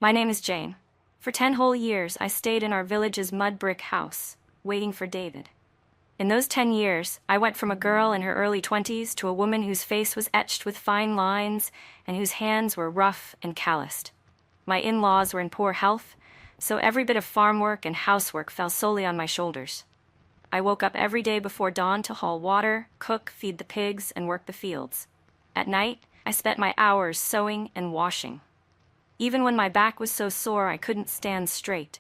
My name is Jane. For 10 whole years, I stayed in our village's mud brick house, waiting for David. In those 10 years, I went from a girl in her early 20s to a woman whose face was etched with fine lines and whose hands were rough and calloused. My in-laws were in poor health, so every bit of farm work and housework fell solely on my shoulders. I woke up every day before dawn to haul water, cook, feed the pigs, and work the fields. At night, I spent my hours sewing and washing. Even when my back was so sore I couldn't stand straight,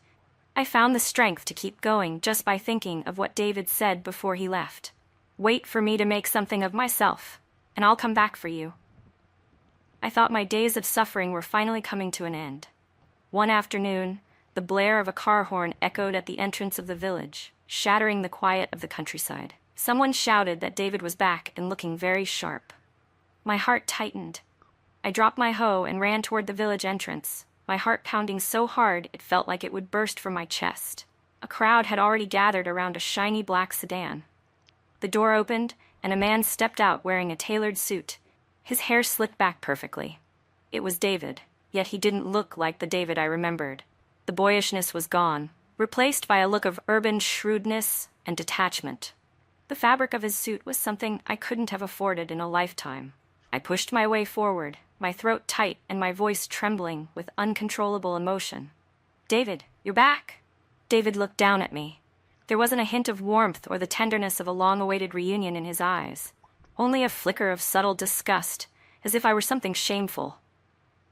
I found the strength to keep going just by thinking of what David said before he left. Wait for me to make something of myself, and I'll come back for you. I thought my days of suffering were finally coming to an end. One afternoon, the blare of a car horn echoed at the entrance of the village, shattering the quiet of the countryside. Someone shouted that David was back and looking very sharp. My heart tightened. I dropped my hoe and ran toward the village entrance, my heart pounding so hard it felt like it would burst from my chest. A crowd had already gathered around a shiny black sedan. The door opened, and a man stepped out wearing a tailored suit, his hair slicked back perfectly. It was David, yet he didn't look like the David I remembered. The boyishness was gone, replaced by a look of urban shrewdness and detachment. The fabric of his suit was something I couldn't have afforded in a lifetime. I pushed my way forward, my throat tight and my voice trembling with uncontrollable emotion. "David, you're back!" David looked down at me. There wasn't a hint of warmth or the tenderness of a long-awaited reunion in his eyes, only a flicker of subtle disgust, as if I were something shameful.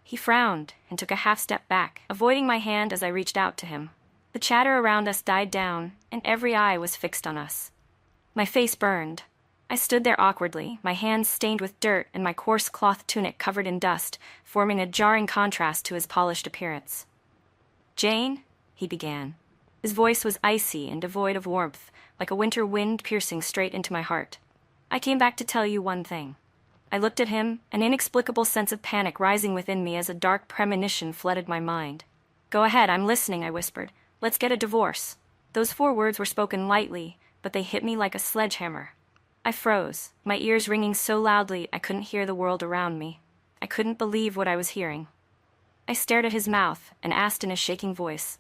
He frowned and took a half-step back, avoiding my hand as I reached out to him. The chatter around us died down, and every eye was fixed on us. My face burned. I stood there awkwardly, my hands stained with dirt and my coarse cloth tunic covered in dust, forming a jarring contrast to his polished appearance. "Jane," he began. His voice was icy and devoid of warmth, like a winter wind piercing straight into my heart. "I came back to tell you one thing." I looked at him, an inexplicable sense of panic rising within me as a dark premonition flooded my mind. "Go ahead, I'm listening," I whispered. "Let's get a divorce." Those 4 words were spoken lightly, but they hit me like a sledgehammer. I froze, my ears ringing so loudly I couldn't hear the world around me. I couldn't believe what I was hearing. I stared at his mouth and asked in a shaking voice,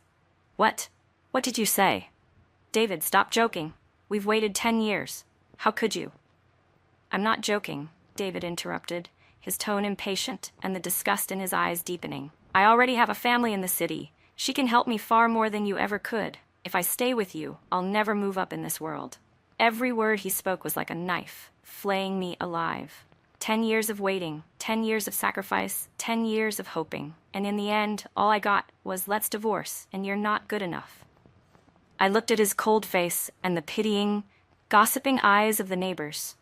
What did you say?" "David, stop joking. We've waited 10 years. How could you?" "I'm not joking," David interrupted, his tone impatient and the disgust in his eyes deepening. "I already have a family in the city. She can help me far more than you ever could. If I stay with you, I'll never move up in this world." Every word he spoke was like a knife, flaying me alive. 10 years of waiting, 10 years of sacrifice, 10 years of hoping, and in the end, all I got was "let's divorce, and you're not good enough." I looked at his cold face and the pitying, gossiping eyes of the neighbors.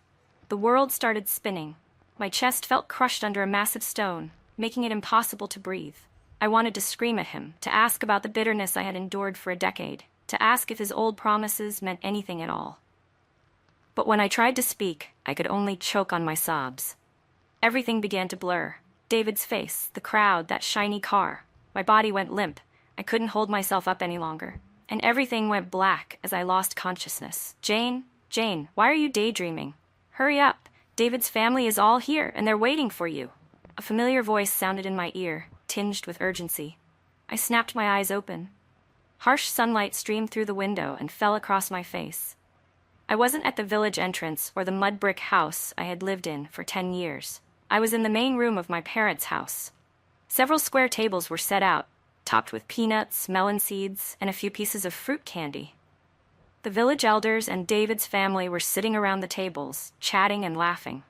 The world started spinning. My chest felt crushed under a massive stone, making it impossible to breathe. I wanted to scream at him, to ask about the bitterness I had endured for a decade, to ask if his old promises meant anything at all. But when I tried to speak, I could only choke on my sobs. Everything began to blur. David's face, the crowd, that shiny car. My body went limp. I couldn't hold myself up any longer. And everything went black as I lost consciousness. Jane, why are you daydreaming? Hurry up. David's family is all here, and they're waiting for you." A familiar voice sounded in my ear, tinged with urgency. I snapped my eyes open. Harsh sunlight streamed through the window and fell across my face. I wasn't at the village entrance or the mud brick house I had lived in for 10 years. I was in the main room of my parents' house. Several square tables were set out, topped with peanuts, melon seeds, and a few pieces of fruit candy. The village elders and David's family were sitting around the tables, chatting and laughing.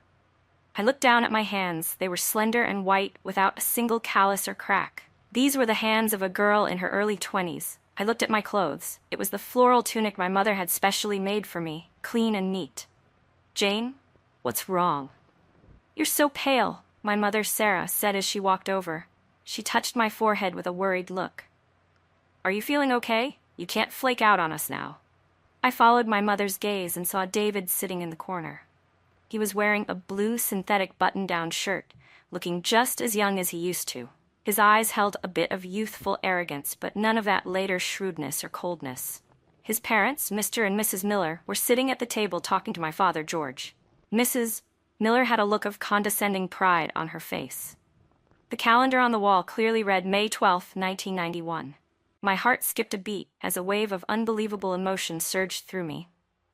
I looked down at my hands. They were slender and white, without a single callus or crack. These were the hands of a girl in her early 20s. I looked at my clothes. It was the floral tunic my mother had specially made for me, clean and neat. "Jane, what's wrong?" "You're so pale," my mother Sarah said as she walked over. She touched my forehead with a worried look. "Are you feeling okay? You can't flake out on us now." I followed my mother's gaze and saw David sitting in the corner. He was wearing a blue synthetic button-down shirt, looking just as young as he used to. His eyes held a bit of youthful arrogance, but none of that later shrewdness or coldness. His parents, Mr. and Mrs. Miller, were sitting at the table talking to my father, George. Mrs. Miller had a look of condescending pride on her face. The calendar on the wall clearly read May 12, 1991. My heart skipped a beat as a wave of unbelievable emotion surged through me.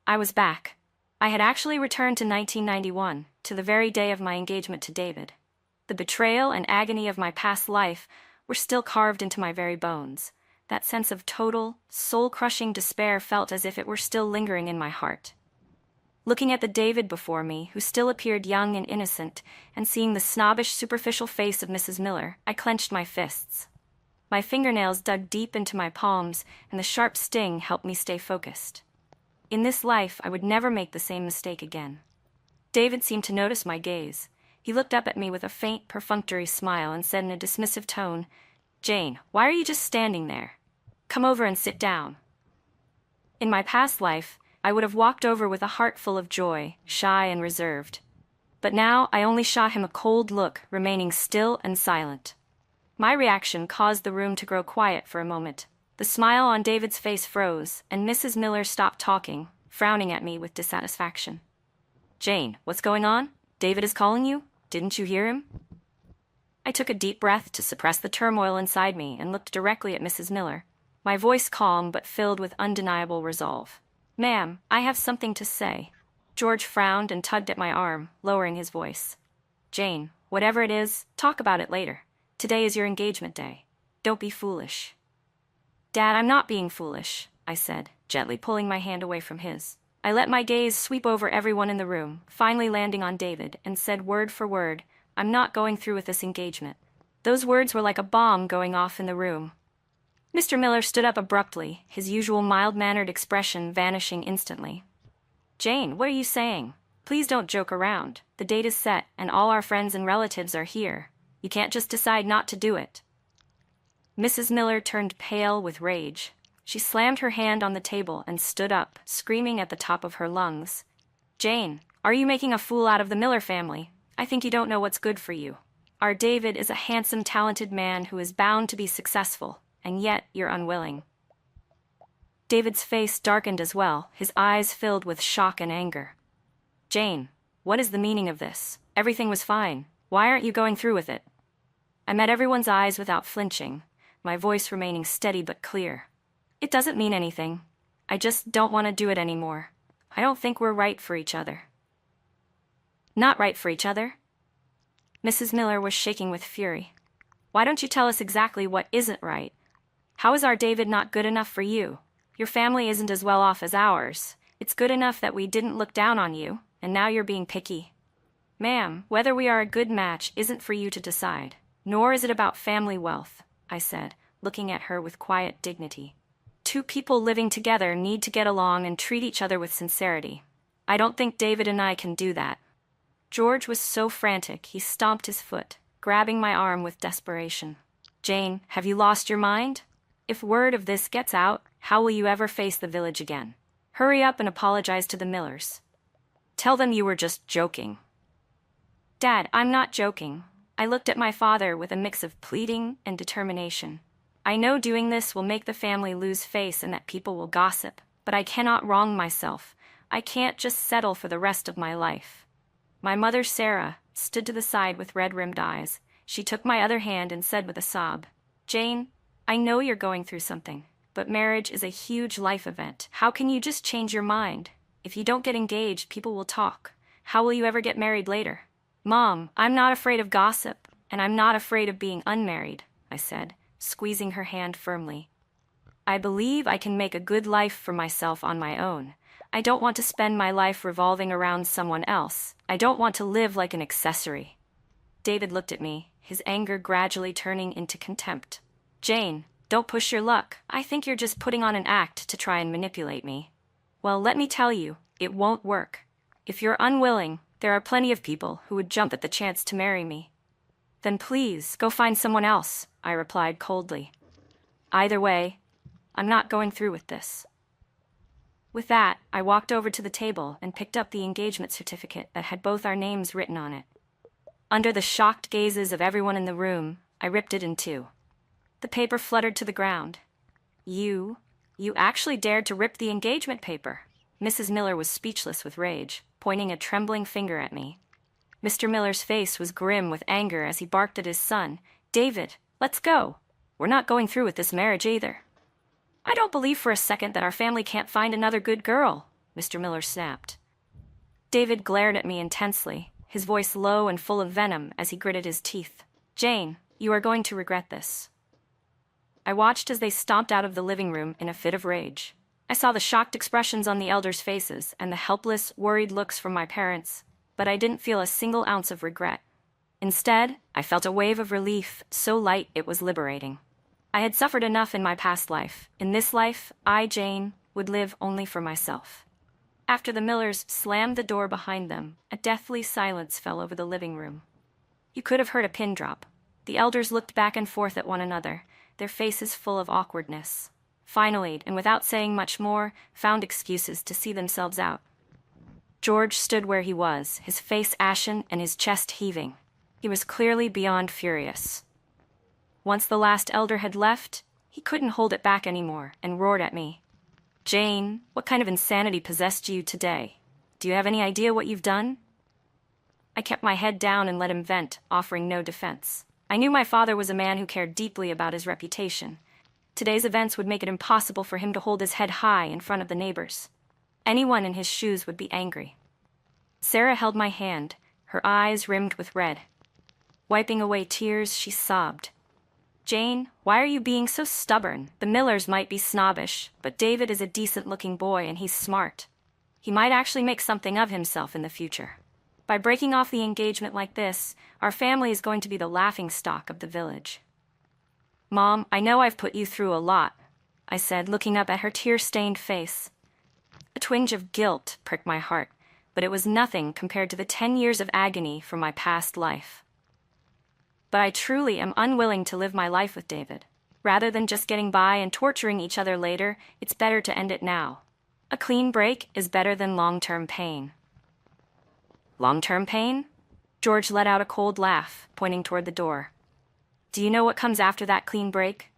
I was back. I had actually returned to 1991, to the very day of my engagement to David. The betrayal and agony of my past life were still carved into my very bones. That sense of total, soul-crushing despair felt as if it were still lingering in my heart. Looking at the David before me, who still appeared young and innocent, and seeing the snobbish, superficial face of Mrs. Miller, I clenched my fists. My fingernails dug deep into my palms, and the sharp sting helped me stay focused. In this life, I would never make the same mistake again. David seemed to notice my gaze. He looked up at me with a faint, perfunctory smile and said in a dismissive tone, "Jane, why are you just standing there? Come over and sit down." In my past life, I would have walked over with a heart full of joy, shy and reserved. But now I only shot him a cold look, remaining still and silent. My reaction caused the room to grow quiet for a moment. The smile on David's face froze, and Mrs. Miller stopped talking, frowning at me with dissatisfaction. "Jane, what's going on? David is calling you? Didn't you hear him?" I took a deep breath to suppress the turmoil inside me and looked directly at Mrs. Miller, my voice calm but filled with undeniable resolve. "Ma'am, I have something to say." George frowned and tugged at my arm, lowering his voice. "Jane, whatever it is, talk about it later. Today is your engagement day. Don't be foolish." "Dad, I'm not being foolish," I said, gently pulling my hand away from his. I let my gaze sweep over everyone in the room, finally landing on David, and said word for word, "I'm not going through with this engagement." Those words were like a bomb going off in the room. Mr. Miller stood up abruptly, his usual mild-mannered expression vanishing instantly. "Jane, what are you saying? Please don't joke around. The date is set, and all our friends and relatives are here. You can't just decide not to do it." Mrs. Miller turned pale with rage. She slammed her hand on the table and stood up, screaming at the top of her lungs. "Jane, are you making a fool out of the Miller family? I think you don't know what's good for you. Our David is a handsome, talented man who is bound to be successful, and yet you're unwilling." David's face darkened as well, his eyes filled with shock and anger. "Jane, what is the meaning of this? Everything was fine. Why aren't you going through with it?" I met everyone's eyes without flinching, my voice remaining steady but clear. "It doesn't mean anything. I just don't want to do it anymore. I don't think we're right for each other." "Not right for each other?" Mrs. Miller was shaking with fury. "Why don't you tell us exactly what isn't right? How is our David not good enough for you? Your family isn't as well off as ours. It's good enough that we didn't look down on you, and now you're being picky." "Ma'am, whether we are a good match isn't for you to decide, nor is it about family wealth," I said, looking at her with quiet dignity. "Two people living together need to get along and treat each other with sincerity. I don't think David and I can do that." George was so frantic he stomped his foot, grabbing my arm with desperation. "Jane, have you lost your mind? If word of this gets out, how will you ever face the village again? Hurry up and apologize to the Millers. Tell them you were just joking." "Dad, I'm not joking." I looked at my father with a mix of pleading and determination. "I know doing this will make the family lose face and that people will gossip, but I cannot wrong myself. I can't just settle for the rest of my life." My mother, Sarah, stood to the side with red-rimmed eyes. She took my other hand and said with a sob, "Jane, I know you're going through something, but marriage is a huge life event. How can you just change your mind? If you don't get engaged, people will talk. How will you ever get married later?" "Mom, I'm not afraid of gossip, and I'm not afraid of being unmarried," I said, squeezing her hand firmly. "I believe I can make a good life for myself on my own. I don't want to spend my life revolving around someone else. I don't want to live like an accessory." David looked at me, his anger gradually turning into contempt. "Jane, don't push your luck. I think you're just putting on an act to try and manipulate me." "Well, let me tell you, it won't work. If you're unwilling, there are plenty of people who would jump at the chance to marry me." "Then please, go find someone else," I replied coldly. "Either way, I'm not going through with this." With that, I walked over to the table and picked up the engagement certificate that had both our names written on it. Under the shocked gazes of everyone in the room, I ripped it in two. The paper fluttered to the ground. You actually dared to rip the engagement paper." Mrs. Miller was speechless with rage, pointing a trembling finger at me. Mr. Miller's face was grim with anger as he barked at his son. "David, let's go. We're not going through with this marriage either." "I don't believe for a second that our family can't find another good girl," Mr. Miller snapped. David glared at me intensely, his voice low and full of venom as he gritted his teeth. "Jane, you are going to regret this." I watched as they stomped out of the living room in a fit of rage. I saw the shocked expressions on the elders' faces and the helpless, worried looks from my parents, but I didn't feel a single ounce of regret. Instead, I felt a wave of relief, so light it was liberating. I had suffered enough in my past life. In this life, I, Jane, would live only for myself. After the Millers slammed the door behind them, a deathly silence fell over the living room. You could have heard a pin drop. The elders looked back and forth at one another, their faces full of awkwardness. Finally, and without saying much more, found excuses to see themselves out. George stood where he was, his face ashen and his chest heaving. He was clearly beyond furious. Once the last elder had left, he couldn't hold it back anymore and roared at me. "Jane, what kind of insanity possessed you today? Do you have any idea what you've done?" I kept my head down and let him vent, offering no defense. I knew my father was a man who cared deeply about his reputation. Today's events would make it impossible for him to hold his head high in front of the neighbors. Anyone in his shoes would be angry. Sarah held my hand, her eyes rimmed with red. Wiping away tears, she sobbed. "Jane, why are you being so stubborn? The Millers might be snobbish, but David is a decent-looking boy and he's smart. He might actually make something of himself in the future. By breaking off the engagement like this, our family is going to be the laughingstock of the village." "Mom, I know I've put you through a lot," I said, looking up at her tear-stained face. A twinge of guilt pricked my heart, but it was nothing compared to the 10 years of agony from my past life. But I truly am unwilling to live my life with David. Rather than just getting by and torturing each other later, it's better to end it now. A clean break is better than long-term pain. "Long-term pain?" George let out a cold laugh, pointing toward the door. "Do you know what comes after that clean break?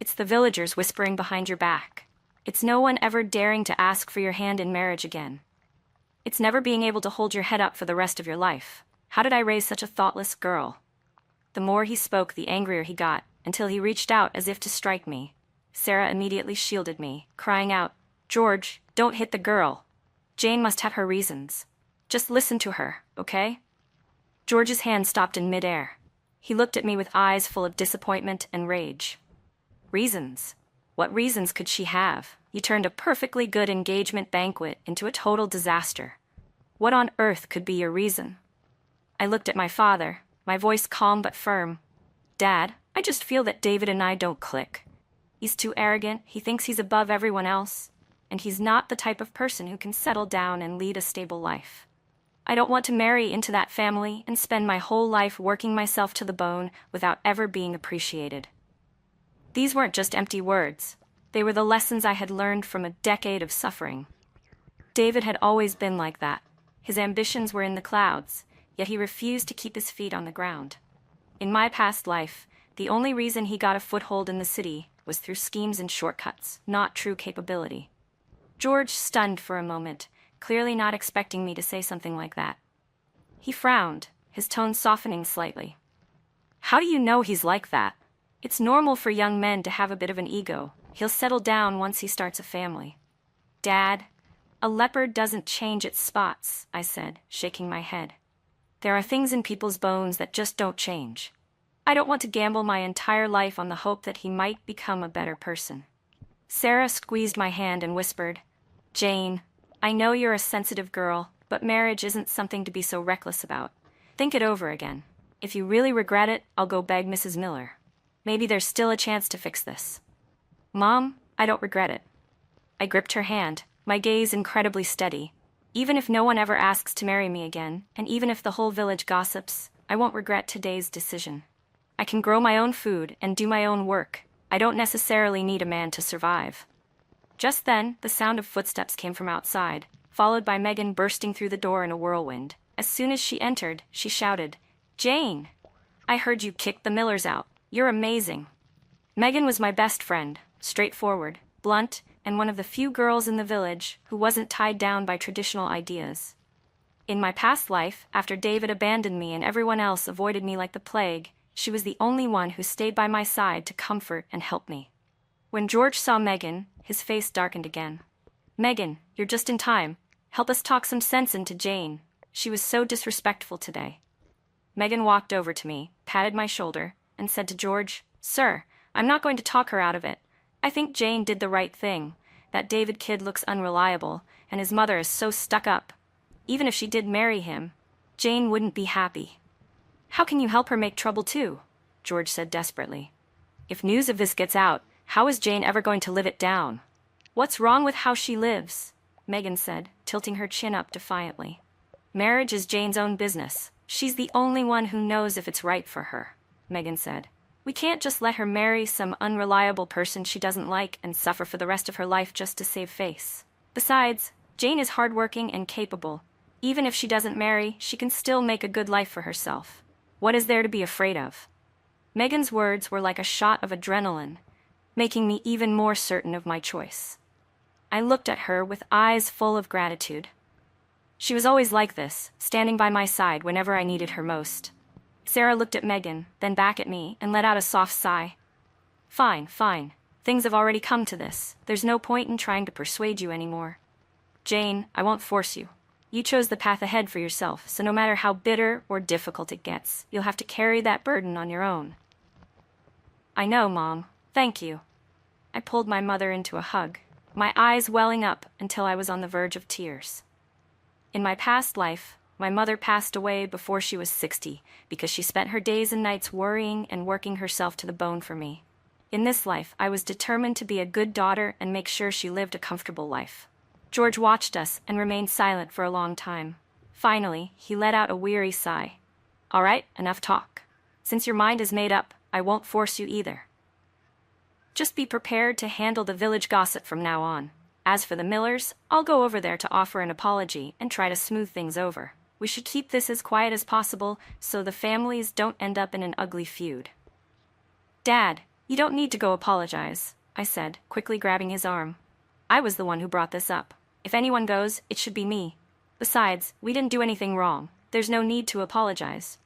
It's the villagers whispering behind your back. It's no one ever daring to ask for your hand in marriage again. It's never being able to hold your head up for the rest of your life. How did I raise such a thoughtless girl?" The more he spoke, the angrier he got, until he reached out as if to strike me. Sarah immediately shielded me, crying out, "George, don't hit the girl. Jane must have her reasons. Just listen to her, okay?" George's hand stopped in midair. He looked at me with eyes full of disappointment and rage. "Reasons? What reasons could she have? You turned a perfectly good engagement banquet into a total disaster. What on earth could be your reason?" I looked at my father, my voice calm but firm. "Dad, I just feel that David and I don't click. He's too arrogant, he thinks he's above everyone else, and he's not the type of person who can settle down and lead a stable life. I don't want to marry into that family and spend my whole life working myself to the bone without ever being appreciated." These weren't just empty words. They were the lessons I had learned from a decade of suffering. David had always been like that. His ambitions were in the clouds, yet he refused to keep his feet on the ground. In my past life, the only reason he got a foothold in the city was through schemes and shortcuts, not true capability. George stunned for a moment, clearly not expecting me to say something like that. He frowned, his tone softening slightly. "How do you know he's like that? It's normal for young men to have a bit of an ego. He'll settle down once he starts a family." "Dad, a leopard doesn't change its spots," I said, shaking my head. "There are things in people's bones that just don't change. I don't want to gamble my entire life on the hope that he might become a better person." Sarah squeezed my hand and whispered, "Jane, I know you're a sensitive girl, but marriage isn't something to be so reckless about. Think it over again. If you really regret it, I'll go beg Mrs. Miller. Maybe there's still a chance to fix this." "Mom, I don't regret it." I gripped her hand, my gaze incredibly steady. "Even if no one ever asks to marry me again, and even if the whole village gossips, I won't regret today's decision. I can grow my own food and do my own work. I don't necessarily need a man to survive." Just then, the sound of footsteps came from outside, followed by Megan bursting through the door in a whirlwind. As soon as she entered, she shouted, "Jane! I heard you kicked the Millers out. You're amazing." Megan was my best friend, straightforward, blunt, and one of the few girls in the village who wasn't tied down by traditional ideas. In my past life, after David abandoned me and everyone else avoided me like the plague, she was the only one who stayed by my side to comfort and help me. When George saw Megan, his face darkened again. "Megan, you're just in time. Help us talk some sense into Jane. She was so disrespectful today." Megan walked over to me, patted my shoulder, and said to George, "Sir, I'm not going to talk her out of it. I think Jane did the right thing. That David kid looks unreliable, and his mother is so stuck up. Even if she did marry him, Jane wouldn't be happy." "How can you help her make trouble too?" George said desperately. "If news of this gets out, how is Jane ever going to live it down?" "What's wrong with how she lives?" Megan said, tilting her chin up defiantly. "Marriage is Jane's own business. She's the only one who knows if it's right for her," Megan said. "We can't just let her marry some unreliable person she doesn't like and suffer for the rest of her life just to save face. Besides, Jane is hardworking and capable. Even if she doesn't marry, she can still make a good life for herself. What is there to be afraid of?" Megan's words were like a shot of adrenaline, making me even more certain of my choice. I looked at her with eyes full of gratitude. She was always like this, standing by my side whenever I needed her most. Sarah looked at Megan, then back at me, and let out a soft sigh. Fine. Things have already come to this. There's no point in trying to persuade you anymore. Jane, I won't force you. You chose the path ahead for yourself, so no matter how bitter or difficult it gets, you'll have to carry that burden on your own." "I know, Mom. Thank you." I pulled my mother into a hug, my eyes welling up until I was on the verge of tears. In my past life, my mother passed away before she was 60 because she spent her days and nights worrying and working herself to the bone for me. In this life, I was determined to be a good daughter and make sure she lived a comfortable life. George watched us and remained silent for a long time. Finally, he let out a weary sigh. "All right, enough talk. Since your mind is made up, I won't force you either. Just be prepared to handle the village gossip from now on. As for the Millers, I'll go over there to offer an apology and try to smooth things over. We should keep this as quiet as possible so the families don't end up in an ugly feud." "Dad, you don't need to go apologize," I said, quickly grabbing his arm. "I was the one who brought this up. If anyone goes, it should be me. Besides, we didn't do anything wrong. There's no need to apologize."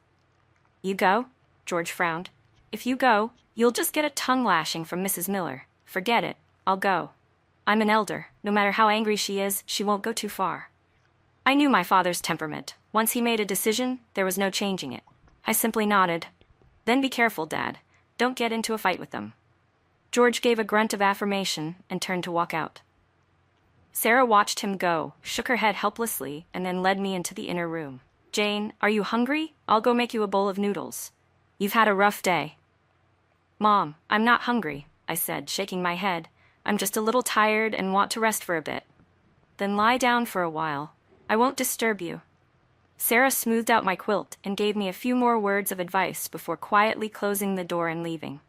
"You go?" George frowned. "If you go, you'll just get a tongue lashing from Mrs. Miller. Forget it. I'll go. I'm an elder. No matter how angry she is, she won't go too far." I knew my father's temperament. Once he made a decision, there was no changing it. I simply nodded. "Then be careful, Dad. Don't get into a fight with them." George gave a grunt of affirmation and turned to walk out. Sarah watched him go, shook her head helplessly, and then led me into the inner room. "Jane, are you hungry? I'll go make you a bowl of noodles. You've had a rough day." "Mom, I'm not hungry," I said, shaking my head. "I'm just a little tired and want to rest for a bit." "Then lie down for a while. I won't disturb you." Sarah smoothed out my quilt and gave me a few more words of advice before quietly closing the door and leaving.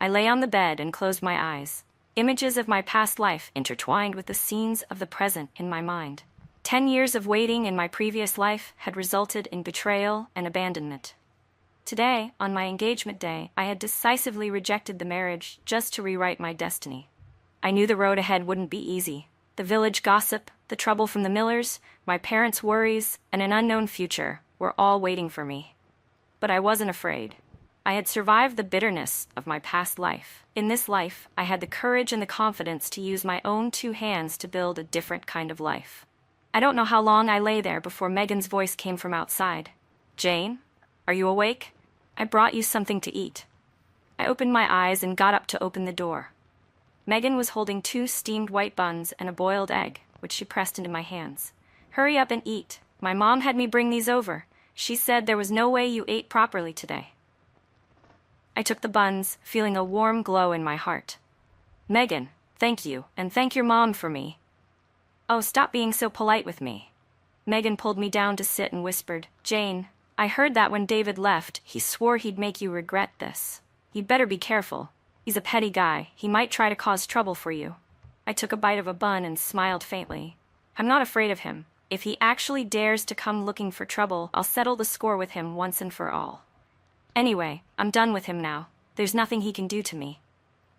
I lay on the bed and closed my eyes. Images of my past life intertwined with the scenes of the present in my mind. 10 years of waiting in my previous life had resulted in betrayal and abandonment. Today, on my engagement day, I had decisively rejected the marriage just to rewrite my destiny. I knew the road ahead wouldn't be easy. The village gossip, the trouble from the Millers, my parents' worries, and an unknown future were all waiting for me. But I wasn't afraid. I had survived the bitterness of my past life. In this life, I had the courage and the confidence to use my own 2 hands to build a different kind of life. I don't know how long I lay there before Megan's voice came from outside. "Jane, are you awake? I brought you something to eat." I opened my eyes and got up to open the door. Megan was holding 2 steamed white buns and a boiled egg, which she pressed into my hands. "Hurry up and eat. My mom had me bring these over. She said there was no way you ate properly today." I took the buns, feeling a warm glow in my heart. "Megan, thank you, and thank your mom for me." "Oh, stop being so polite with me." Megan pulled me down to sit and whispered, "Jane, I heard that when David left, he swore he'd make you regret this. You'd better be careful. He's a petty guy. He might try to cause trouble for you." I took a bite of a bun and smiled faintly. "I'm not afraid of him. If he actually dares to come looking for trouble, I'll settle the score with him once and for all. Anyway, I'm done with him now. There's nothing he can do to me."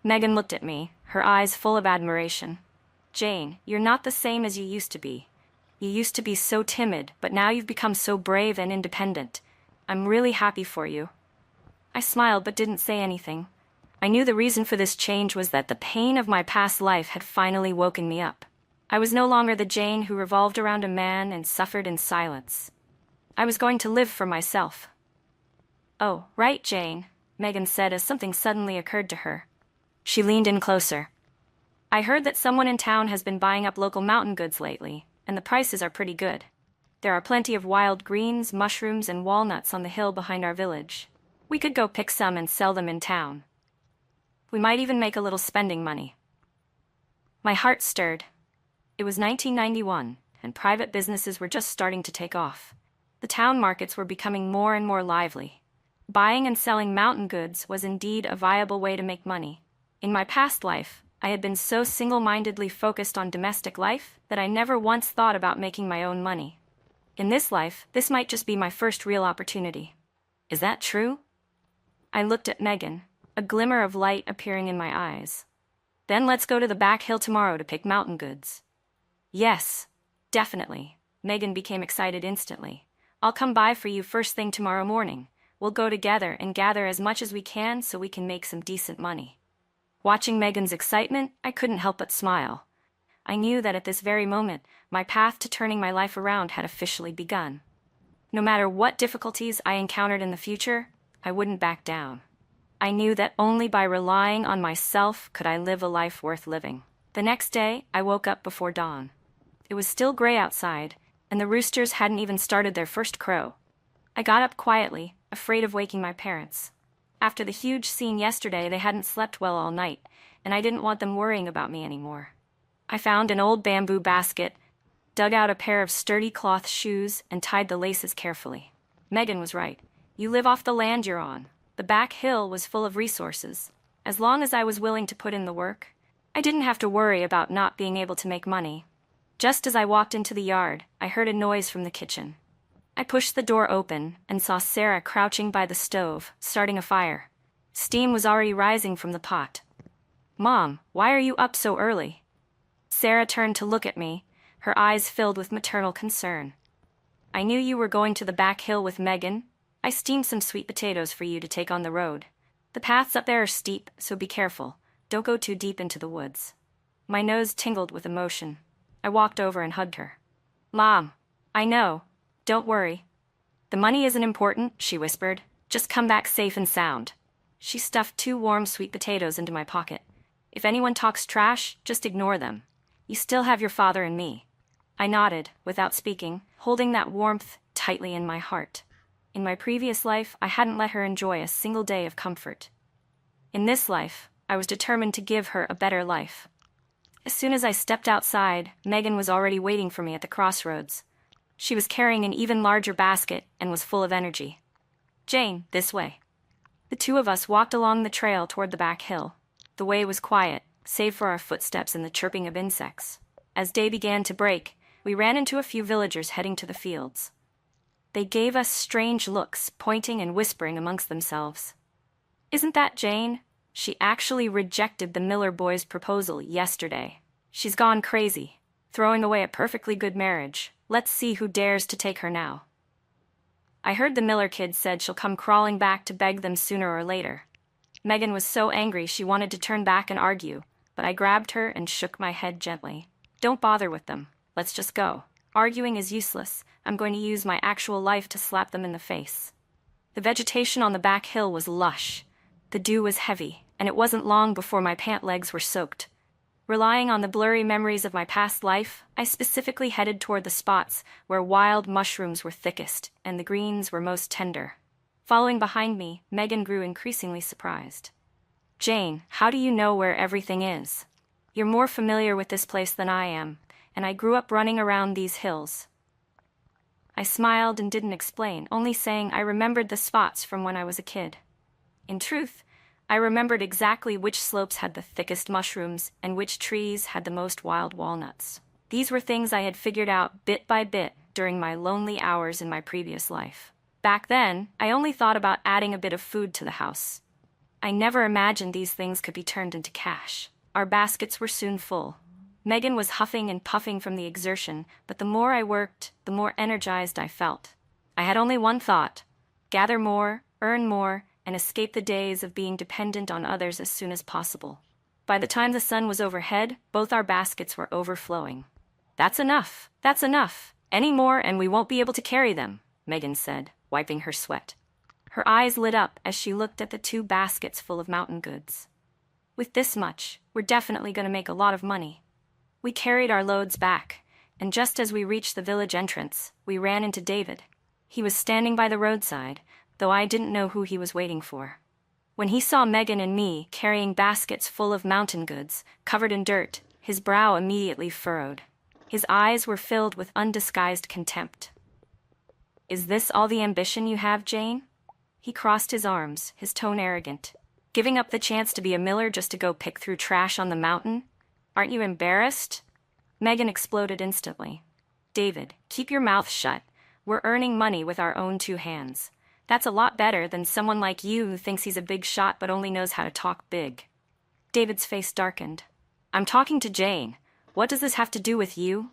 Megan looked at me, her eyes full of admiration. "Jane, you're not the same as you used to be. You used to be so timid, but now you've become so brave and independent. I'm really happy for you." I smiled but didn't say anything. I knew the reason for this change was that the pain of my past life had finally woken me up. I was no longer the Jane who revolved around a man and suffered in silence. I was going to live for myself. "Oh, right, Jane," Megan said as something suddenly occurred to her. She leaned in closer. "I heard that someone in town has been buying up local mountain goods lately, and the prices are pretty good. There are plenty of wild greens, mushrooms, and walnuts on the hill behind our village. We could go pick some and sell them in town. We might even make a little spending money." My heart stirred. It was 1991, and private businesses were just starting to take off. The town markets were becoming more and more lively. Buying and selling mountain goods was indeed a viable way to make money. In my past life, I had been so single-mindedly focused on domestic life that I never once thought about making my own money. In this life, this might just be my first real opportunity. Is that true? I looked at Megan, a glimmer of light appearing in my eyes. "Then let's go to the back hill tomorrow to pick mountain goods." "Yes, definitely." Megan became excited instantly. "I'll come by for you first thing tomorrow morning. We'll go together and gather as much as we can so we can make some decent money." Watching Megan's excitement, I couldn't help but smile. I knew that at this very moment, my path to turning my life around had officially begun. No matter what difficulties I encountered in the future, I wouldn't back down. I knew that only by relying on myself could I live a life worth living. The next day, I woke up before dawn. It was still gray outside, and the roosters hadn't even started their first crow. I got up quietly, afraid of waking my parents. After the huge scene yesterday, they hadn't slept well all night, and I didn't want them worrying about me anymore. I found an old bamboo basket, dug out a pair of sturdy cloth shoes, and tied the laces carefully. Megan was right. You live off the land you're on. The back hill was full of resources. As long as I was willing to put in the work, I didn't have to worry about not being able to make money. Just as I walked into the yard, I heard a noise from the kitchen. I pushed the door open and saw Sarah crouching by the stove, starting a fire. Steam was already rising from the pot. "Mom, why are you up so early?" Sarah turned to look at me, her eyes filled with maternal concern. "I knew you were going to the back hill with Megan. I steamed some sweet potatoes for you to take on the road. The paths up there are steep, so be careful. Don't go too deep into the woods." My nose tingled with emotion. I walked over and hugged her. "Mom, I know. Don't worry. The money isn't important," she whispered. "Just come back safe and sound." She stuffed 2 warm sweet potatoes into my pocket. "If anyone talks trash, just ignore them. You still have your father and me." I nodded, without speaking, holding that warmth tightly in my heart. In my previous life, I hadn't let her enjoy a single day of comfort. In this life, I was determined to give her a better life. As soon as I stepped outside, Megan was already waiting for me at the crossroads. She was carrying an even larger basket and was full of energy. "Jane, this way." The 2 of us walked along the trail toward the back hill. The way was quiet, save for our footsteps and the chirping of insects. As day began to break, we ran into a few villagers heading to the fields. They gave us strange looks, pointing and whispering amongst themselves. "Isn't that Jane? She actually rejected the Miller boys' proposal yesterday. She's gone crazy, throwing away a perfectly good marriage. Let's see who dares to take her now." I heard the Miller kid said she'll come crawling back to beg them sooner or later. Megan was so angry she wanted to turn back and argue, but I grabbed her and shook my head gently. "Don't bother with them. Let's just go. Arguing is useless. I'm going to use my actual life to slap them in the face." The vegetation on the back hill was lush. The dew was heavy, and it wasn't long before my pant legs were soaked. Relying on the blurry memories of my past life, I specifically headed toward the spots where wild mushrooms were thickest and the greens were most tender. Following behind me, Megan grew increasingly surprised. "Jane, how do you know where everything is? You're more familiar with this place than I am, and I grew up running around these hills." I smiled and didn't explain, only saying I remembered the spots from when I was a kid. In truth, I remembered exactly which slopes had the thickest mushrooms and which trees had the most wild walnuts. These were things I had figured out bit by bit during my lonely hours in my previous life. Back then, I only thought about adding a bit of food to the house. I never imagined these things could be turned into cash. Our baskets were soon full. Megan was huffing and puffing from the exertion, but the more I worked, the more energized I felt. I had only one thought: gather more, earn more, and escape the days of being dependent on others as soon as possible. By the time the sun was overhead, both our baskets were overflowing. That's enough. That's enough. Any more and we won't be able to carry them," Megan said, wiping her sweat. Her eyes lit up as she looked at the 2 baskets full of mountain goods. "With this much, we're definitely going to make a lot of money." We carried our loads back, and just as we reached the village entrance, we ran into David. He was standing by the roadside, though I didn't know who he was waiting for. When he saw Megan and me carrying baskets full of mountain goods, covered in dirt, his brow immediately furrowed. His eyes were filled with undisguised contempt. "Is this all the ambition you have, Jane?" He crossed his arms, his tone arrogant. "Giving up the chance to be a miller just to go pick through trash on the mountain? Aren't you embarrassed?" Megan exploded instantly. "David, keep your mouth shut. We're earning money with our own 2 hands. That's a lot better than someone like you who thinks he's a big shot but only knows how to talk big." David's face darkened. "I'm talking to Jane. What does this have to do with you?"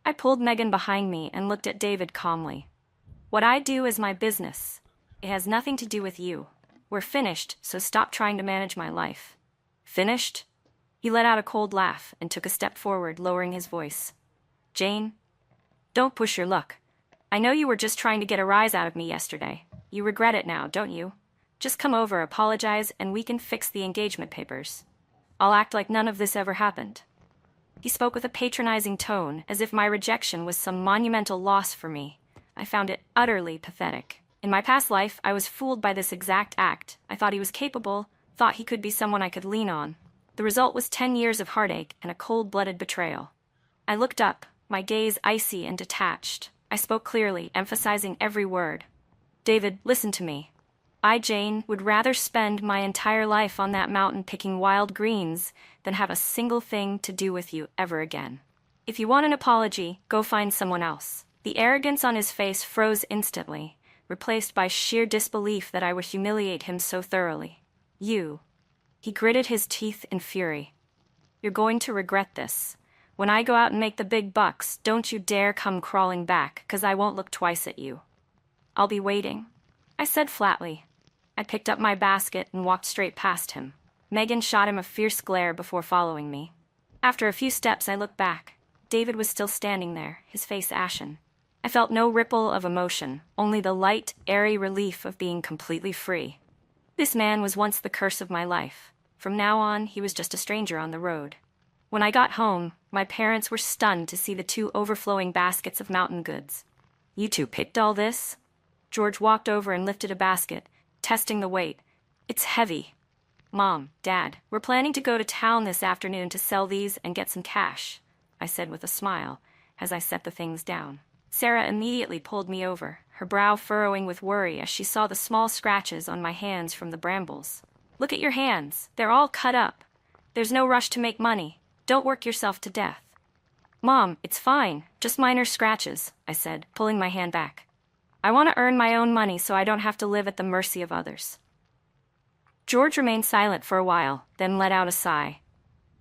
I pulled Megan behind me and looked at David calmly. "What I do is my business. It has nothing to do with you. We're finished, so stop trying to manage my life." "Finished?" He let out a cold laugh and took a step forward, lowering his voice. "Jane, don't push your luck. I know you were just trying to get a rise out of me yesterday. You regret it now, don't you? Just come over, apologize, and we can fix the engagement papers. I'll act like none of this ever happened." He spoke with a patronizing tone, as if my rejection was some monumental loss for me. I found it utterly pathetic. In my past life, I was fooled by this exact act. I thought he was capable, thought he could be someone I could lean on. The result was 10 years of heartache and a cold-blooded betrayal. I looked up, my gaze icy and detached. I spoke clearly, emphasizing every word. "David, listen to me. I, Jane, would rather spend my entire life on that mountain picking wild greens than have a single thing to do with you ever again. If you want an apology, go find someone else." The arrogance on his face froze instantly, replaced by sheer disbelief that I would humiliate him so thoroughly. "You." He gritted his teeth in fury. "You're going to regret this. When I go out and make the big bucks, don't you dare come crawling back, 'cause I won't look twice at you." "I'll be waiting," I said flatly. I picked up my basket and walked straight past him. Megan shot him a fierce glare before following me. After a few steps, I looked back. David was still standing there, his face ashen. I felt no ripple of emotion, only the light, airy relief of being completely free. This man was once the curse of my life. From now on, he was just a stranger on the road. When I got home, my parents were stunned to see the 2 overflowing baskets of mountain goods. "You 2 picked all this?" George walked over and lifted a basket, testing the weight. "It's heavy." "Mom, Dad, we're planning to go to town this afternoon to sell these and get some cash," I said with a smile as I set the things down. Sarah immediately pulled me over, her brow furrowing with worry as she saw the small scratches on my hands from the brambles. "Look at your hands. They're all cut up. There's no rush to make money. Don't work yourself to death." "Mom, it's fine. Just minor scratches," I said, pulling my hand back. "I want to earn my own money so I don't have to live at the mercy of others." George remained silent for a while, then let out a sigh.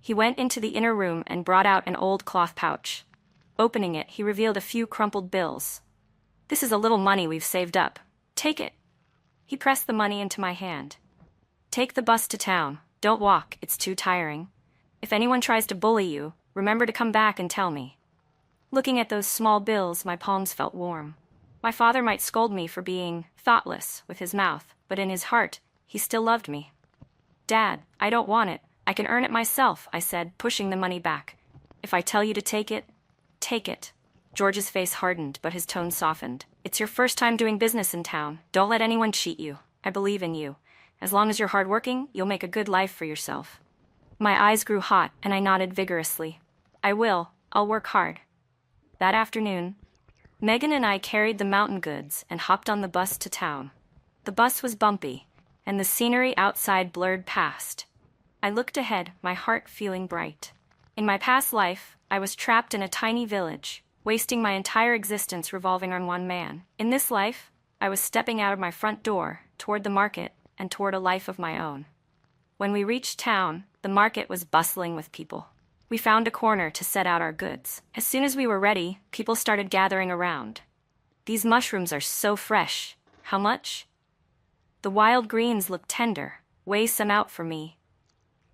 He went into the inner room and brought out an old cloth pouch. Opening it, he revealed a few crumpled bills. "This is a little money we've saved up. Take it." He pressed the money into my hand. "Take the bus to town. Don't walk, it's too tiring. If anyone tries to bully you, remember to come back and tell me." Looking at those small bills, my palms felt warm. My father might scold me for being thoughtless with his mouth, but in his heart, he still loved me. "Dad, I don't want it. I can earn it myself," I said, pushing the money back. "If I tell you to take it, take it." George's face hardened, but his tone softened. "It's your first time doing business in town. Don't let anyone cheat you. I believe in you. As long as you're hardworking, you'll make a good life for yourself." My eyes grew hot, and I nodded vigorously. "I will. I'll work hard." That afternoon, Megan and I carried the mountain goods and hopped on the bus to town. The bus was bumpy, and the scenery outside blurred past. I looked ahead, my heart feeling bright. In my past life, I was trapped in a tiny village, wasting my entire existence revolving on one man. In this life, I was stepping out of my front door, toward the market, and toward a life of my own. When we reached town, the market was bustling with people. We found a corner to set out our goods. As soon as we were ready, people started gathering around. These mushrooms are so fresh. How much? The wild greens look tender. Weigh some out for me.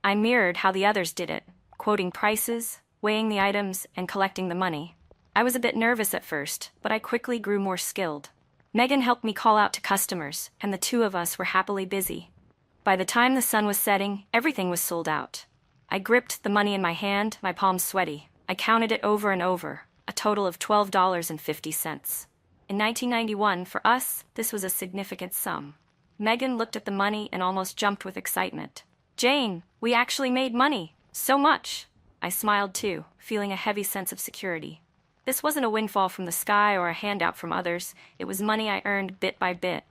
I mirrored how the others did it, quoting prices, weighing the items, and collecting the money. I was a bit nervous at first, but I quickly grew more skilled. Megan helped me call out to customers, and the two of us were happily busy. By the time the sun was setting, everything was sold out. I gripped the money in my hand, my palms sweaty. I counted it over and over, a total of $12.50. In 1991, for us, this was a significant sum. Megan looked at the money and almost jumped with excitement. "Jane, we actually made money! So much!" I smiled too, feeling a heavy sense of security. This wasn't a windfall from the sky or a handout from others. It was money I earned bit by bit,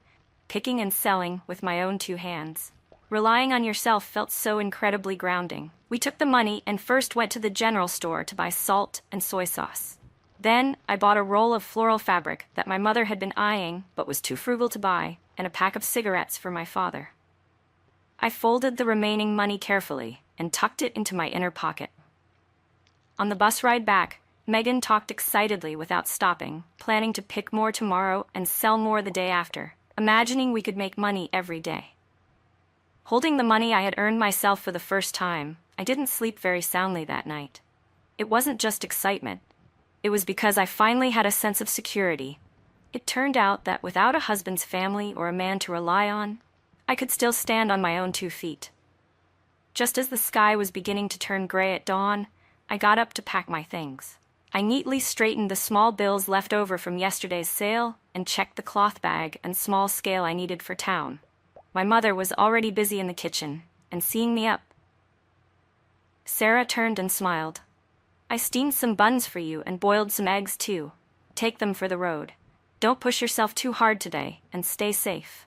picking and selling with my own two hands. Relying on yourself felt so incredibly grounding. We took the money and first went to the general store to buy salt and soy sauce. Then I bought a roll of floral fabric that my mother had been eyeing but was too frugal to buy, and a pack of cigarettes for my father. I folded the remaining money carefully and tucked it into my inner pocket. On the bus ride back, Megan talked excitedly without stopping, planning to pick more tomorrow and sell more the day after, imagining we could make money every day. Holding the money I had earned myself for the first time, I didn't sleep very soundly that night. It wasn't just excitement. It was because I finally had a sense of security. It turned out that without a husband's family or a man to rely on, I could still stand on my own 2 feet. Just as the sky was beginning to turn gray at dawn, I got up to pack my things. I neatly straightened the small bills left over from yesterday's sale and checked the cloth bag and small scale I needed for town. My mother was already busy in the kitchen, and seeing me up, Sarah turned and smiled. "I steamed some buns for you and boiled some eggs too. Take them for the road. Don't push yourself too hard today, and stay safe."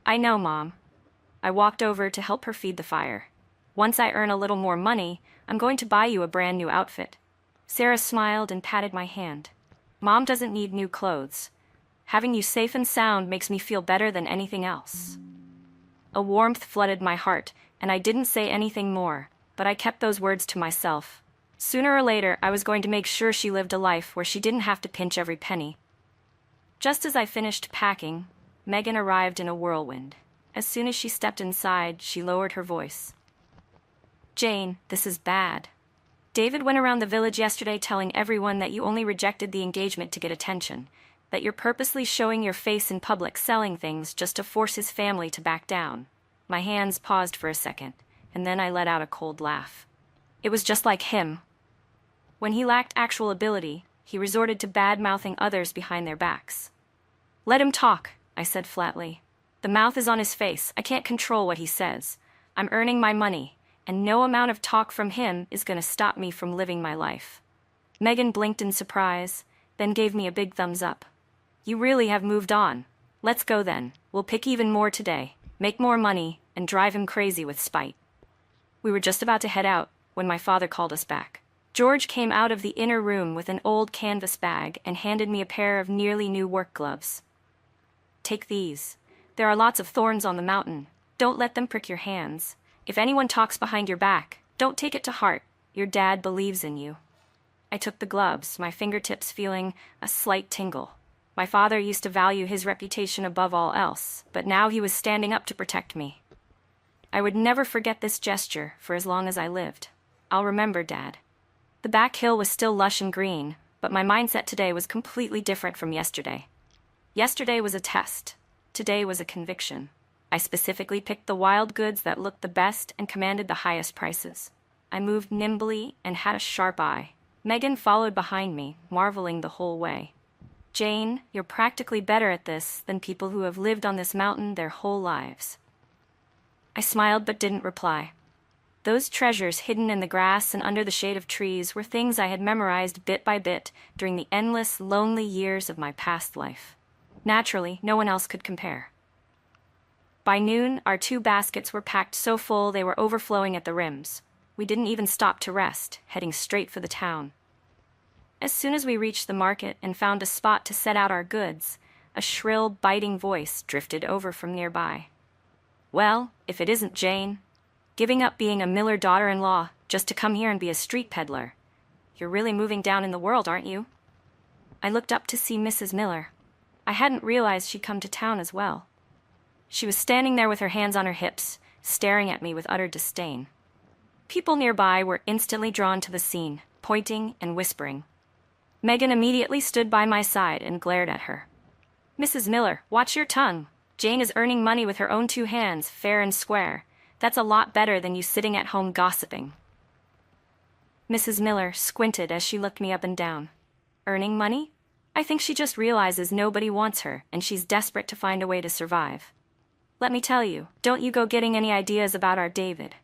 "I know, Mom." I walked over to help her feed the fire. "Once I earn a little more money, I'm going to buy you a brand new outfit." Sarah smiled and patted my hand. "Mom doesn't need new clothes. Having you safe and sound makes me feel better than anything else." A warmth flooded my heart, and I didn't say anything more, but I kept those words to myself. Sooner or later, I was going to make sure she lived a life where she didn't have to pinch every penny. Just as I finished packing, Megan arrived in a whirlwind. As soon as she stepped inside, she lowered her voice. "Jane, this is bad. David went around the village yesterday telling everyone that you only rejected the engagement to get attention, that you're purposely showing your face in public selling things just to force his family to back down." My hands paused for a second, and then I let out a cold laugh. It was just like him. When he lacked actual ability, he resorted to bad-mouthing others behind their backs. "Let him talk," I said flatly. "The mouth is on his face. I can't control what he says. I'm earning my money, and no amount of talk from him is going to stop me from living my life." Megan blinked in surprise, then gave me a big thumbs up. "You really have moved on. Let's go then. We'll pick even more today, make more money, and drive him crazy with spite." We were just about to head out when my father called us back. George came out of the inner room with an old canvas bag and handed me a pair of nearly new work gloves. "Take these. There are lots of thorns on the mountain. Don't let them prick your hands. If anyone talks behind your back, don't take it to heart. Your dad believes in you." I took the gloves, my fingertips feeling a slight tingle. My father used to value his reputation above all else, but now he was standing up to protect me. I would never forget this gesture for as long as I lived. I'll remember, Dad. The back hill was still lush and green, but my mindset today was completely different from yesterday. Yesterday was a test. Today was a conviction. I specifically picked the wild goods that looked the best and commanded the highest prices. I moved nimbly and had a sharp eye. Megan followed behind me, marveling the whole way. "Jane, you're practically better at this than people who have lived on this mountain their whole lives." I smiled but didn't reply. Those treasures hidden in the grass and under the shade of trees were things I had memorized bit by bit during the endless, lonely years of my past life. Naturally, no one else could compare. By noon, our 2 baskets were packed so full they were overflowing at the rims. We didn't even stop to rest, heading straight for the town. As soon as we reached the market and found a spot to set out our goods, a shrill, biting voice drifted over from nearby. "Well, if it isn't Jane. Giving up being a Miller daughter-in-law just to come here and be a street peddler. You're really moving down in the world, aren't you? I looked up to see Mrs. Miller. I hadn't realized she'd come to town as well. She was standing there with her hands on her hips, staring at me with utter disdain. People nearby were instantly drawn to the scene, pointing and whispering. Megan immediately stood by my side and glared at her. "Mrs. Miller, watch your tongue. Jane is earning money with her own 2 hands, fair and square. That's a lot better than you sitting at home gossiping." Mrs. Miller squinted as she looked me up and down. Earning money? I think she just realizes nobody wants her, and she's desperate to find a way to survive. Let me tell you, don't you go getting any ideas about our David.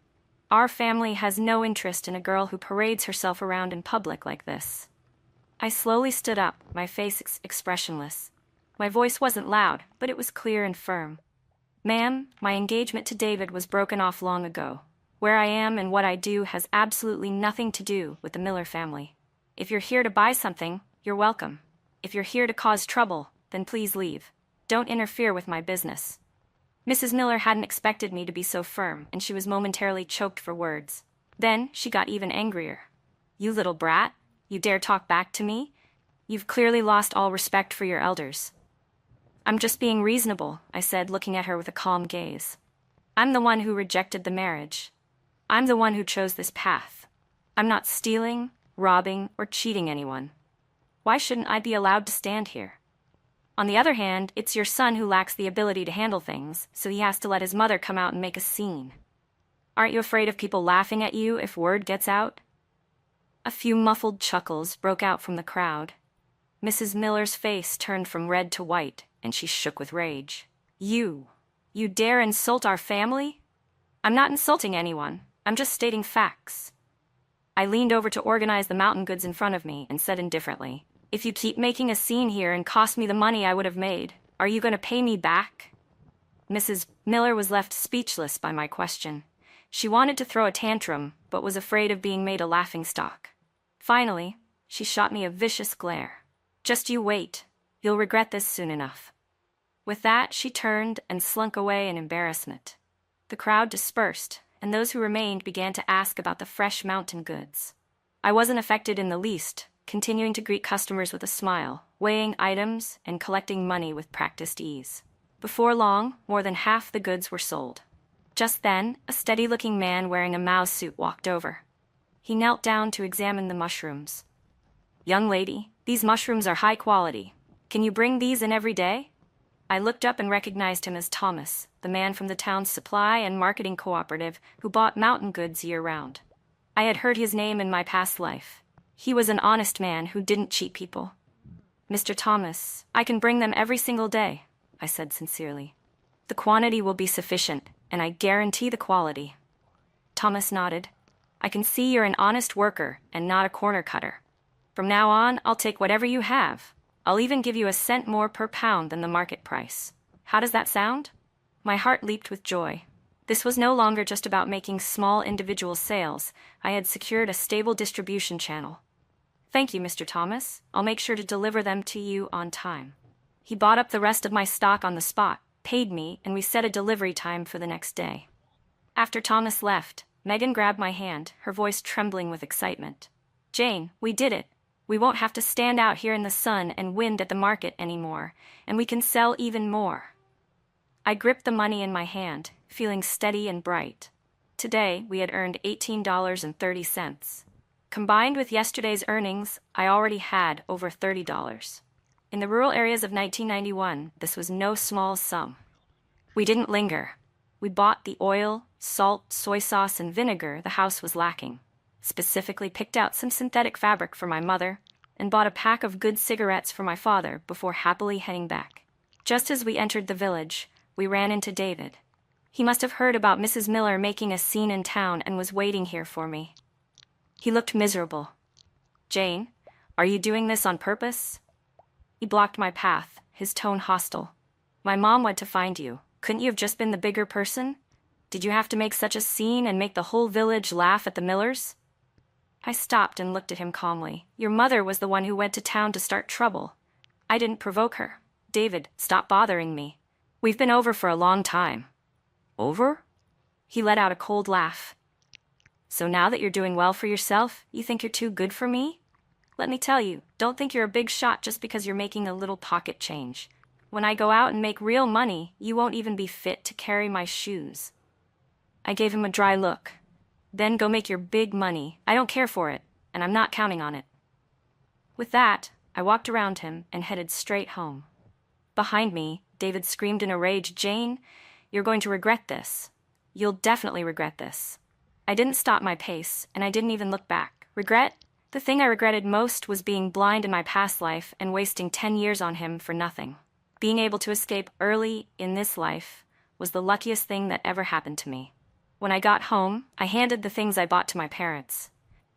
Our family has no interest in a girl who parades herself around in public like this. I slowly stood up, my face expressionless. My voice wasn't loud, but it was clear and firm. "Ma'am, my engagement to David was broken off long ago. Where I am and what I do has absolutely nothing to do with the Miller family. If you're here to buy something, you're welcome. If you're here to cause trouble, then please leave. Don't interfere with my business." Mrs. Miller hadn't expected me to be so firm, and she was momentarily choked for words. Then she got even angrier. "You little brat, you dare talk back to me? You've clearly lost all respect for your elders." "I'm just being reasonable," I said, looking at her with a calm gaze. "I'm the one who rejected the marriage. I'm the one who chose this path. I'm not stealing, robbing, or cheating anyone. Why shouldn't I be allowed to stand here? On the other hand, it's your son who lacks the ability to handle things, so he has to let his mother come out and make a scene. Aren't you afraid of people laughing at you if word gets out?" A few muffled chuckles broke out from the crowd. Mrs. Miller's face turned from red to white, and she shook with rage. You dare insult our family?" "I'm not insulting anyone. I'm just stating facts." I leaned over to organize the mountain goods in front of me and said indifferently, "If you keep making a scene here and cost me the money I would have made, are you going to pay me back?" Mrs. Miller was left speechless by my question. She wanted to throw a tantrum, but was afraid of being made a laughingstock. Finally, she shot me a vicious glare. "Just you wait. You'll regret this soon enough." With that, she turned and slunk away in embarrassment. The crowd dispersed, and those who remained began to ask about the fresh mountain goods. I wasn't affected in the least, continuing to greet customers with a smile, weighing items, and collecting money with practiced ease. Before long, more than half the goods were sold. Just then, a steady-looking man wearing a mouse suit walked over. He knelt down to examine the mushrooms. "Young lady, these mushrooms are high quality. Can you bring these in every day?" I looked up and recognized him as Thomas, the man from the town's supply and marketing cooperative who bought mountain goods year-round. I had heard his name in my past life. He was an honest man who didn't cheat people. "Mr. Thomas, I can bring them every single day," I said sincerely. "The quantity will be sufficient, and I guarantee the quality." Thomas nodded. "I can see you're an honest worker and not a corner cutter. From now on, I'll take whatever you have. I'll even give you a cent more per pound than the market price. How does that sound?" My heart leaped with joy. This was no longer just about making small individual sales. I had secured a stable distribution channel. "Thank you, Mr. Thomas. I'll make sure to deliver them to you on time." He bought up the rest of my stock on the spot, paid me, and we set a delivery time for the next day. After Thomas left, Megan grabbed my hand, her voice trembling with excitement. "Jane, we did it. We won't have to stand out here in the sun and wind at the market anymore, and we can sell even more." I gripped the money in my hand, feeling steady and bright. Today, we had earned $18.30. Combined with yesterday's earnings, I already had over $30. In the rural areas of 1991, this was no small sum. We didn't linger. We bought the oil, salt, soy sauce, and vinegar the house was lacking. Specifically picked out some synthetic fabric for my mother, and bought a pack of good cigarettes for my father before happily heading back. Just as we entered the village, we ran into David. He must have heard about Mrs. Miller making a scene in town and was waiting here for me. He looked miserable. "Jane, are you doing this on purpose?" He blocked my path, his tone hostile. "My mom went to find you. Couldn't you have just been the bigger person? Did you have to make such a scene and make the whole village laugh at the Millers?" I stopped and looked at him calmly. "Your mother was the one who went to town to start trouble. I didn't provoke her. David, stop bothering me. We've been over for a long time." "Over?" He let out a cold laugh. So now that you're doing well for yourself, you think you're too good for me? Let me tell you, don't think you're a big shot just because you're making a little pocket change. When I go out and make real money, you won't even be fit to carry my shoes." I gave him a dry look. "Then go make your big money. I don't care for it, and I'm not counting on it." With that, I walked around him and headed straight home. Behind me, David screamed in a rage, "Jane, you're going to regret this. You'll definitely regret this." I didn't stop my pace, and I didn't even look back. Regret? The thing I regretted most was being blind in my past life and wasting 10 years on him for nothing. Being able to escape early in this life was the luckiest thing that ever happened to me. When I got home, I handed the things I bought to my parents.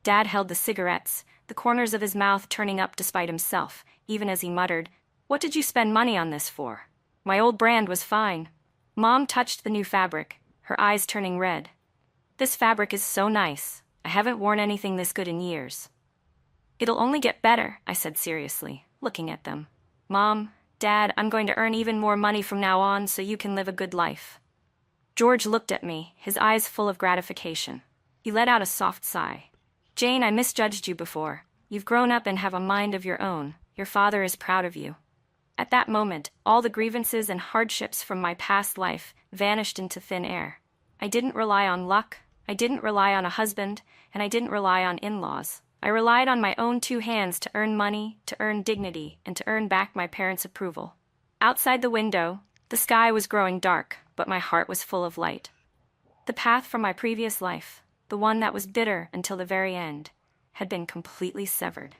Dad held the cigarettes, the corners of his mouth turning up despite himself, even as he muttered, "What did you spend money on this for? My old brand was fine." Mom touched the new fabric, her eyes turning red. "This fabric is so nice. I haven't worn anything this good in years." "It'll only get better," I said seriously, looking at them. "Mom, Dad, I'm going to earn even more money from now on so you can live a good life." George looked at me, his eyes full of gratification. He let out a soft sigh. "Jane, I misjudged you before. You've grown up and have a mind of your own. Your father is proud of you." At that moment, all the grievances and hardships from my past life vanished into thin air. I didn't rely on luck, I didn't rely on a husband, and I didn't rely on in-laws. I relied on my own 2 hands to earn money, to earn dignity, and to earn back my parents' approval. Outside the window, the sky was growing dark, but my heart was full of light. The path from my previous life, the one that was bitter until the very end, had been completely severed.